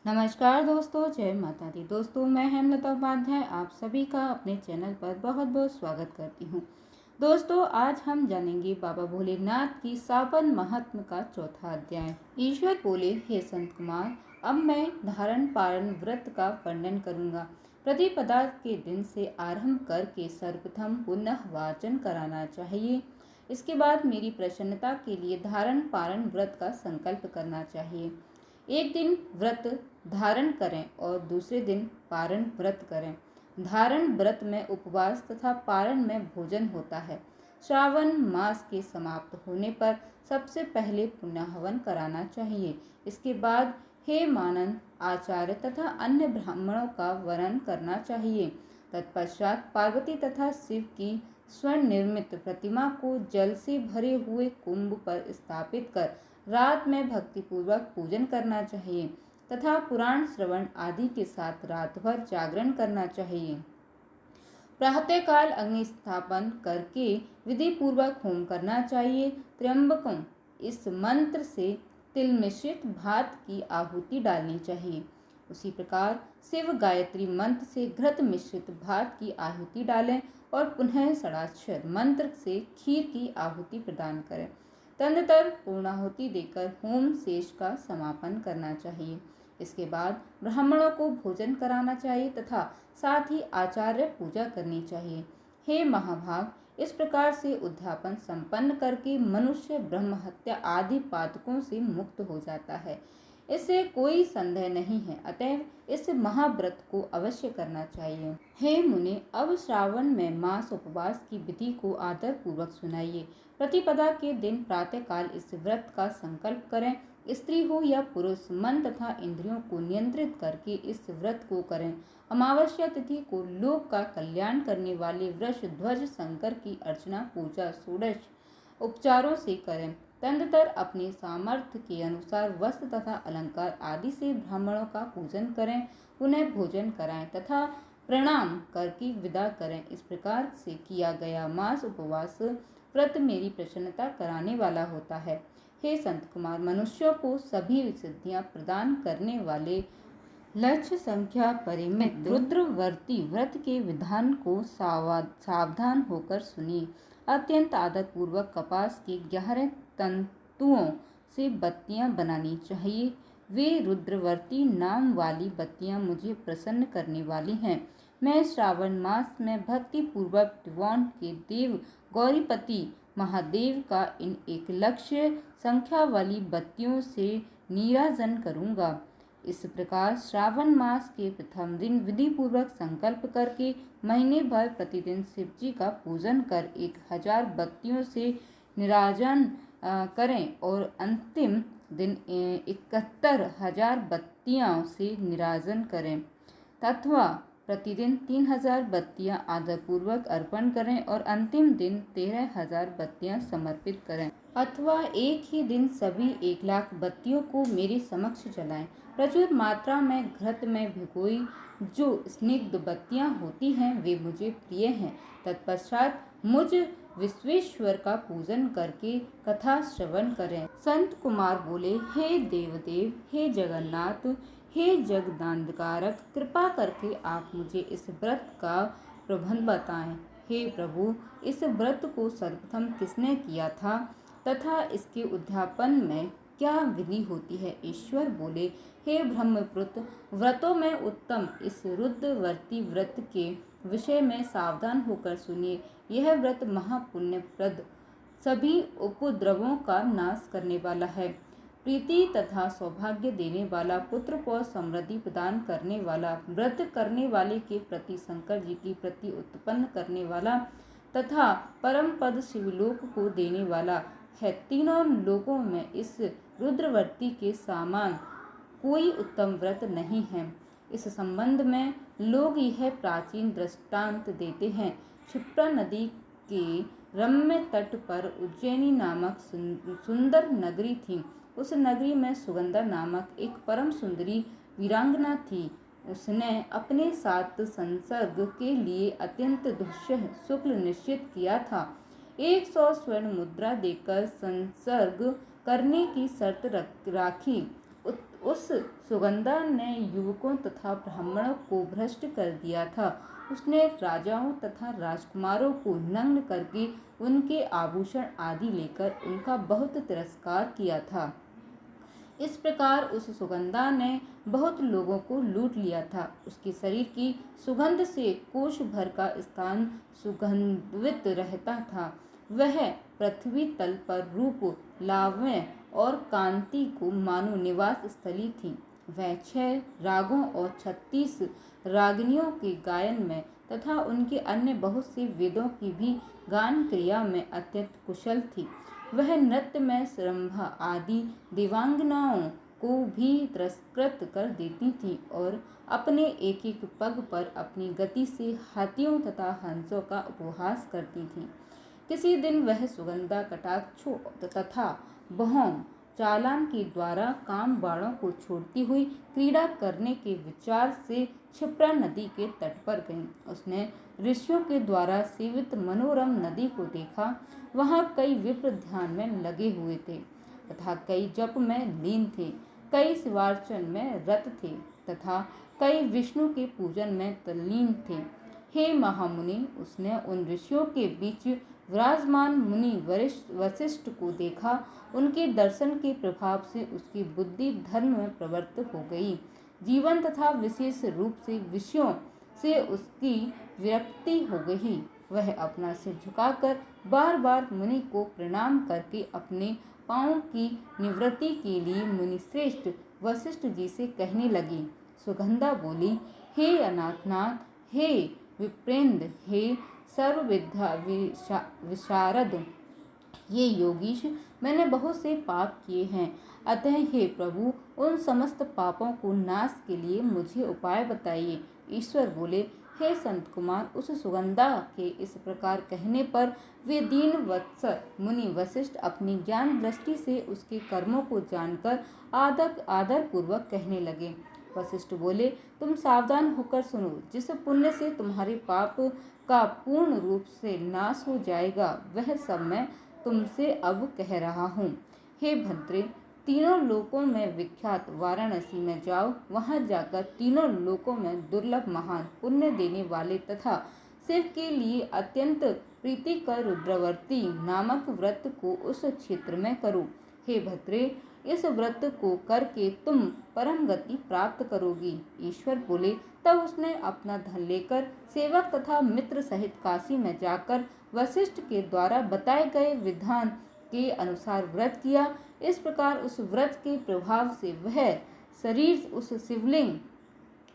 नमस्कार दोस्तों, जय माता दी। दोस्तों, मैं हेमलता उपाध्याय आप सभी का अपने चैनल पर बहुत बहुत स्वागत करती हूँ। दोस्तों, आज हम जानेंगे बाबा भोलेनाथ की सावन महात्म का चौथा अध्याय। ईश्वर बोले, हे संत कुमार, अब मैं धारण पारण व्रत का वर्णन करूँगा। प्रतिपदा के दिन से आरंभ करके सर्वप्रथम पुनः वाचन कराना चाहिए। इसके बाद मेरी प्रसन्नता के लिए धारण पारण व्रत का संकल्प करना चाहिए। एक दिन व्रत धारण करें और दूसरे दिन पारण व्रत करें। धारण व्रत में उपवास तथा पारण में भोजन होता है। श्रावण मास के समाप्त होने पर सबसे पहले पुण्य हवन कराना चाहिए। इसके बाद हे मानन आचार्य तथा अन्य ब्राह्मणों का वरण करना चाहिए। तत्पश्चात पार्वती तथा शिव की स्वर्ण निर्मित प्रतिमा को जल से भरे हुए कुंभ पर स्थापित कर रात में भक्तिपूर्वक पूजन करना चाहिए तथा पुराण श्रवण आदि के साथ रात भर जागरण करना चाहिए। प्रातःकाल अग्नि स्थापन करके विधि पूर्वक होम करना चाहिए। त्र्यंबकम इस मंत्र से तिल मिश्रित भात की आहुति डालनी चाहिए। उसी प्रकार शिव गायत्री मंत्र से घृत मिश्रित भात की आहुति डालें और पुनः षडाक्षर मंत्र से खीर की आहुति प्रदान करें। तदनंतर पूर्णाहुति देकर होम शेष का समापन करना चाहिए। इसके बाद ब्राह्मणों को भोजन कराना चाहिए तथा साथ ही आचार्य पूजा करनी चाहिए। हे महाभाग, इस प्रकार से उद्यापन संपन्न करके मनुष्य ब्रह्म हत्या आदि पातकों से मुक्त हो जाता है। इससे कोई संदेह नहीं है, अतएव इस महाव्रत को अवश्य करना चाहिए। हे मुनि, अब श्रावण में मास उपवास की विधि को आदर पूर्वक सुनाइए। प्रतिपदा के दिन प्रातःकाल इस व्रत का संकल्प करें। स्त्री हो या पुरुष, मन तथा इंद्रियों को नियंत्रित करके इस व्रत को करें। अमावस्या तिथि को लोक का कल्याण करने वाले वृष ध्वज शंकर की अर्चना पूजा षोडश उपचारों से करें। तदनंतर अपने सामर्थ्य के अनुसार वस्त्र तथा अलंकार आदि से ब्राह्मणों का पूजन करें, उन्हें भोजन कराएं तथा प्रणाम करके विदा करें। इस प्रकार से किया गया मास उपवास व्रत मेरी प्रसन्नता कराने वाला होता है। हे संत कुमार, मनुष्यों को सभी सिद्धियां प्रदान करने वाले लक्ष्य संख्या परिमित रुद्रवर्ती व्रत के विधान को सावधान होकर सुनिए। अत्यंत आदर पूर्वक कपास के 11 तंतुओं से बत्तियां बनानी चाहिए। वे रुद्रवर्ती नाम वाली बत्तियां मुझे प्रसन्न करने वाली हैं। मैं श्रावण मास में भक्ति पूर्वक त्रिभुवन के देव गौरीपति महादेव का इन 1 लक्ष्य संख्या वाली बत्तियों से नीराजन करूंगा। इस प्रकार श्रावण मास के प्रथम दिन विधि पूर्वक संकल्प करके महीने भर प्रतिदिन शिव जी का पूजन कर 1000 बत्तियों से निराजन करें और अंतिम दिन 71,000 बत्तियों से निराजन करें तथा प्रतिदिन 3000 बत्तियां आदर पूर्वक अर्पण करें और अंतिम दिन 13,000 बत्तियां समर्पित करें अथवा एक ही दिन सभी 1,00,000 बत्तियों को मेरे समक्ष जलाएं। प्रचुर मात्रा में घृत में भिगोई जो स्निग्ध बत्तियां होती हैं वे मुझे प्रिय हैं। तत्पश्चात मुझ विश्वेश्वर का पूजन करके कथा श्रवण करें। संत कुमार बोले, हे देवदेव, हे जगन्नाथ, हे जगदानंदकारक, कृपा करके आप मुझे इस व्रत का प्रबंध बताएं। हे प्रभु, इस व्रत को सर्वप्रथम किसने किया था तथा इसके उद्यापन में क्या विधि होती है? ईश्वर बोले, हे ब्रह्मपुत्र, व्रतों में उत्तम इस रुद्रवर्ती व्रत के विषय में सावधान होकर सुनिए। यह व्रत महापुण्यप्रद, सभी उपद्रवों का नाश करने वाला है, प्रीति तथा सौभाग्य देने वाला, पुत्र को समृद्धि प्रदान करने वाला, व्रत करने वाले के प्रति शंकर जी की प्रति उत्पन्न करने वाला तथा परम पद शिवलोक को देने वाला है। तीनों लोकों में इस रुद्रवर्ती के समान कोई उत्तम व्रत नहीं है। इस संबंध में लोग यह प्राचीन दृष्टांत देते हैं। क्षिप्रा नदी के रम्य तट पर उज्जैनी नामक सुंदर नगरी थी। उस नगरी में सुगंधा नामक एक परम सुंदरी वीरांगना थी। उसने अपने साथ संसर्ग के लिए अत्यंत दुष्यह शुक्ल निश्चित किया था। 100 स्वर्ण मुद्रा देकर संसर्ग करने की शर्त राखी। उस सुगंधा ने युवकों तथा ब्राह्मणों को भ्रष्ट कर दिया था। उसने राजाओं तथा राजकुमारों को नग्न करके उनके आभूषण आदि लेकर उनका बहुत तिरस्कार किया था। इस प्रकार उस सुगंधा ने बहुत लोगों को लूट लिया था। उसके शरीर की सुगंध से कोष भर का स्थान सुगंधित रहता था। वह पृथ्वी तल पर रूप, लावण्य और कांति को मानो निवास स्थली थी। वह 6 रागों और 36 रागिनियों के गायन में तथा उनके अन्य बहुत से वेदों की भी गान क्रिया में अत्यंत कुशल थी। वह नृत्य में रंभा आदि देवांगनाओं को भी तिरस्कृत कर देती थी और अपने एक एक पग पर अपनी गति से हाथियों तथा हंसों का उपहास करती थी। किसी दिन वह सुगंधा कटाक्षों तथा बहोम चालान के द्वारा काम बाणों को छोड़ती हुई क्रीड़ा करने के विचार से क्षिप्रा नदी के तट पर गई। उसने ऋषियों के द्वारा सेवित मनोरम नदी को देखा। वहाँ कई विप्र ध्यान में लगे हुए थे तथा कई जप में लीन थे, कई शिवार्चन में रत थे तथा कई विष्णु के पूजन में तल्लीन थे। हे महामुनि, उसने उन ऋषियों के बीच विराजमान मुनि वशिष्ठ को देखा। उनके दर्शन के प्रभाव से उसकी बुद्धि धर्म में प्रवृत्त हो गई। जीवन तथा विशेष रूप से विषयों से उसकी विरक्ति हो गई। वह अपना सिर झुकाकर बार बार मुनि को प्रणाम करके अपने पाँव की निवृत्ति के लिए मुनिश्रेष्ठ वशिष्ठ जी से कहने लगी। सुगंधा बोली, हे अनाथनाथ, हे विप्रेंद्र, हे सर्वविद्या विशारद, ये योगीश, मैंने बहुत से पाप किए हैं। अतः हे प्रभु, उन समस्त पापों को नाश के लिए मुझे उपाय बताइए। ईश्वर बोले, हे संत कुमार, उस सुगंधा के इस प्रकार कहने पर वे दीन वत्सल मुनि वशिष्ठ अपनी ज्ञान दृष्टि से उसके कर्मों को जानकर आदर पूर्वक कहने लगे। वशिष्ठ बोले, तुम सावधान होकर सुनो। जिस पुण्य से तुम्हारे पाप का पूर्ण रूप से नाश हो जाएगा, वह सब मैं तुमसे अब कह रहा हूँ। हे भद्रे, तीनों लोकों में विख्यात वाराणसी में जाओ। वहाँ जाकर तीनों लोकों में दुर्लभ महान पुण्य देने वाले तथा शिव के लिए अत्यंत प्रीतिकर रुद्रवर्ती नामक व्रत को उस क्षेत्र में करो। हे भद्रे, इस व्रत को करके तुम परम गति प्राप्त करोगी। ईश्वर बोले। तब उसने अपना धन लेकर सेवक तथा मित्र सहित काशी में जाकर वशिष्ठ के द्वारा बताए गए विधान के अनुसार व्रत किया। इस प्रकार उस व्रत के प्रभाव से वह शरीर उस शिवलिंग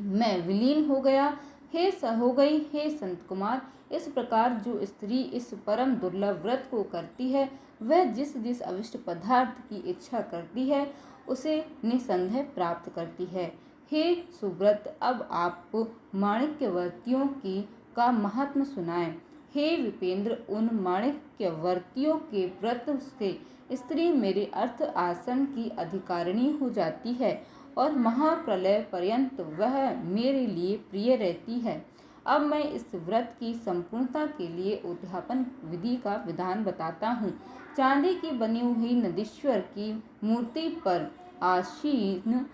में विलीन हो गया। हे संत कुमार, इस प्रकार जो स्त्री इस परम दुर्लभ व्रत को करती है, वह जिस जिस अविष्ट पदार्थ की इच्छा करती है, उसे निसंदेह प्राप्त करती है। हे सुव्रत, अब आप माणिक्यवर्तियों की का महात्म सुनाएं। हे विपेंद्र, उन माणिक्यवर्तियों के व्रत से स्त्री मेरे अर्थ आसन की अधिकारिणी हो जाती है और महाप्रलय पर्यंत वह मेरे लिए प्रिय रहती है। अब मैं इस व्रत की संपूर्णता के लिए उद्यापन विधि का विधान बताता हूँ। चांदी की बनी हुई नदीश्वर की मूर्ति पर आसीन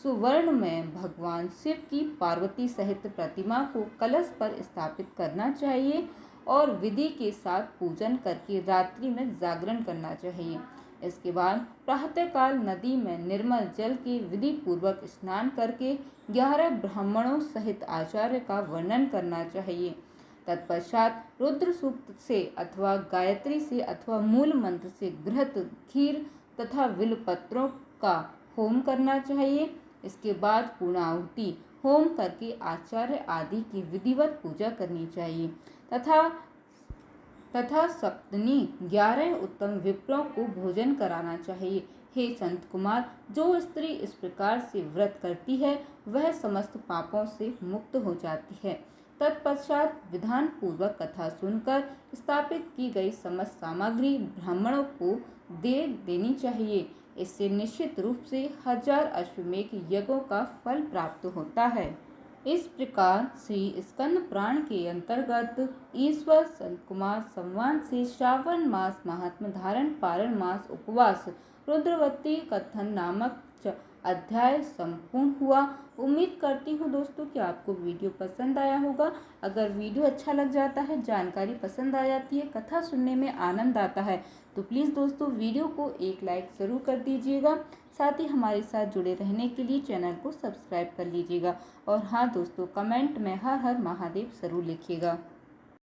सुवर्ण में भगवान शिव की पार्वती सहित प्रतिमा को कलश पर स्थापित करना चाहिए और विधि के साथ पूजन करके रात्रि में जागरण करना चाहिए। इसके बाद प्रातःकाल नदी में निर्मल जल के विधि पूर्वक स्नान करके 11 ब्राह्मणों सहित आचार्य का वर्णन करना चाहिए। तत्पश्चात रुद्र सूक्त से अथवा गायत्री से अथवा मूल मंत्र से घृत, खीर तथा बिल्वपत्रों का होम करना चाहिए। इसके बाद पूर्णाहुति होम करके आचार्य आदि की विधिवत पूजा करनी चाहिए तथा सप्तनी 11 उत्तम विप्रों को भोजन कराना चाहिए। हे संत कुमार, जो स्त्री इस प्रकार से व्रत करती है, वह समस्त पापों से मुक्त हो जाती है। तत्पश्चात विधान पूर्वक कथा सुनकर स्थापित की गई समस्त सामग्री ब्राह्मणों को दे देनी चाहिए। इससे निश्चित रूप से 1000 अश्वमेध यज्ञों का फल प्राप्त होता है। इस प्रकार श्री स्कंद पुराण के अंतर्गत ईश्वर संत कुमार संवाद से श्रावण मास महात्म धारण, पारण मास उपवास, रुद्रवती कथन नामक अध्याय संपूर्ण हुआ। उम्मीद करती हूँ दोस्तों कि आपको वीडियो पसंद आया होगा। अगर वीडियो अच्छा लग जाता है, जानकारी पसंद आ जाती है, कथा सुनने में आनंद आता है, तो प्लीज़ दोस्तों वीडियो को एक लाइक ज़रूर कर दीजिएगा। साथ ही हमारे साथ जुड़े रहने के लिए चैनल को सब्सक्राइब कर लीजिएगा। और हाँ दोस्तों, कमेंट में हर हर महादेव ज़रूर लिखिएगा।